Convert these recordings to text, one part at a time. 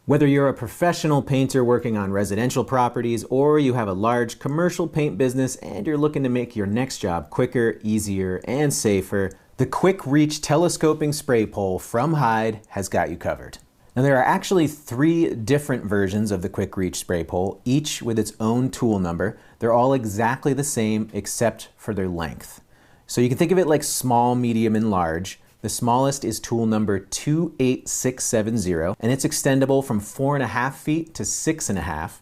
Whether you're a professional painter working on residential properties or you have a large commercial paint business and you're looking to make your next job quicker, easier, and safer, the QuickReach telescoping spray pole from Hyde has got you covered. Now there are actually 3 different versions of the QuickReach spray pole, each with its own tool number. They're all exactly the same except for their length. So you can think of it like small, medium, and large. The smallest is tool number 28670, and it's extendable from 4.5 feet to 6.5.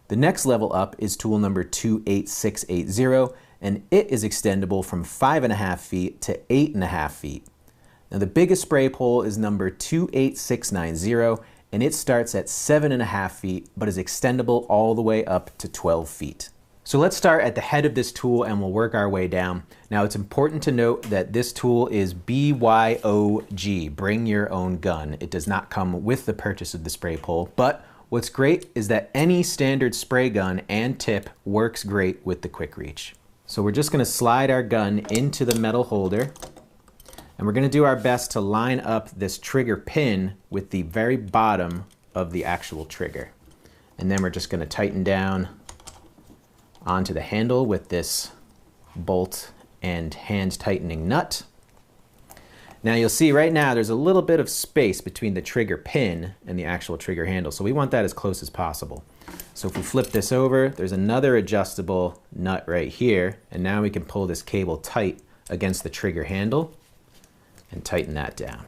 The next level up is tool number 28680, and it is extendable from 5.5 feet to 8.5 feet. Now the biggest spray pole is number 28690, and it starts at 7.5 feet, but is extendable all the way up to 12 feet. So let's start at the head of this tool and we'll work our way down. Now it's important to note that this tool is BYOG, bring your own gun. It does not come with the purchase of the spray pole, but what's great is that any standard spray gun and tip works great with the QuickReach. So we're just gonna slide our gun into the metal holder, and we're gonna do our best to line up this trigger pin with the very bottom of the actual trigger. And then we're just gonna tighten down onto the handle with this bolt and hand tightening nut. Now you'll see right now there's a little bit of space between the trigger pin and the actual trigger handle, so we want that as close as possible. So if we flip this over, there's another adjustable nut right here, and now we can pull this cable tight against the trigger handle and tighten that down.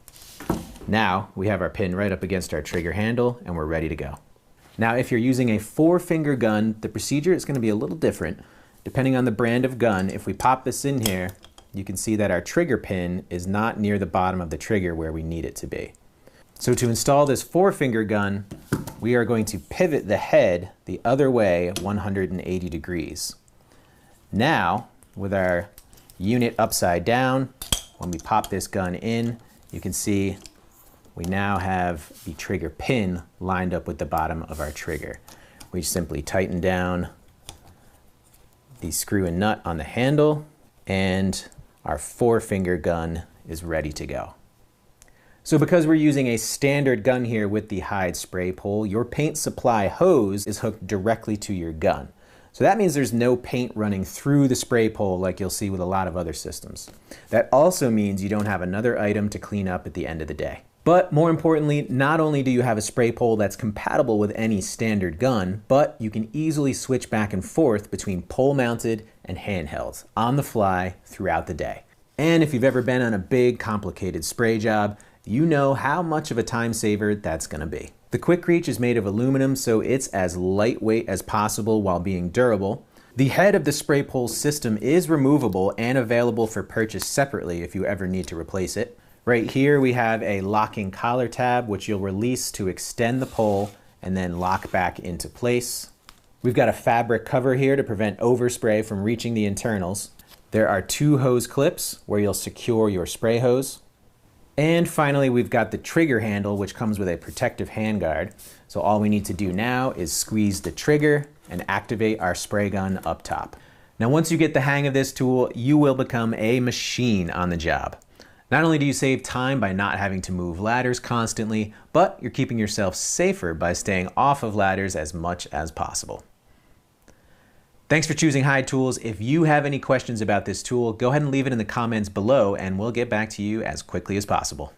Now we have our pin right up against our trigger handle and we're ready to go. Now, if you're using a 4-finger gun, the procedure is going to be a little different. Depending on the brand of gun, if we pop this in here, you can see that our trigger pin is not near the bottom of the trigger where we need it to be. So to install this 4-finger gun, we are going to pivot the head the other way 180 degrees. Now, with our unit upside down, when we pop this gun in, you can see we now have the trigger pin lined up with the bottom of our trigger. We simply tighten down the screw and nut on the handle, and our 4-finger gun is ready to go. So because we're using a standard gun here with the Hyde spray pole, your paint supply hose is hooked directly to your gun. So that means there's no paint running through the spray pole like you'll see with a lot of other systems. That also means you don't have another item to clean up at the end of the day. But more importantly, not only do you have a spray pole that's compatible with any standard gun, but you can easily switch back and forth between pole mounted and handheld on the fly throughout the day. And if you've ever been on a big, complicated spray job, you know how much of a time saver that's gonna be. The QuickReach is made of aluminum, so it's as lightweight as possible while being durable. The head of the spray pole system is removable and available for purchase separately if you ever need to replace it. Right here we have a locking collar tab which you'll release to extend the pole and then lock back into place. We've got a fabric cover here to prevent overspray from reaching the internals. There are 2 hose clips where you'll secure your spray hose. And finally we've got the trigger handle which comes with a protective handguard. So all we need to do now is squeeze the trigger and activate our spray gun up top. Now once you get the hang of this tool, you will become a machine on the job. Not only do you save time by not having to move ladders constantly, but you're keeping yourself safer by staying off of ladders as much as possible. Thanks for choosing Hyde Tools. If you have any questions about this tool, go ahead and leave it in the comments below and we'll get back to you as quickly as possible.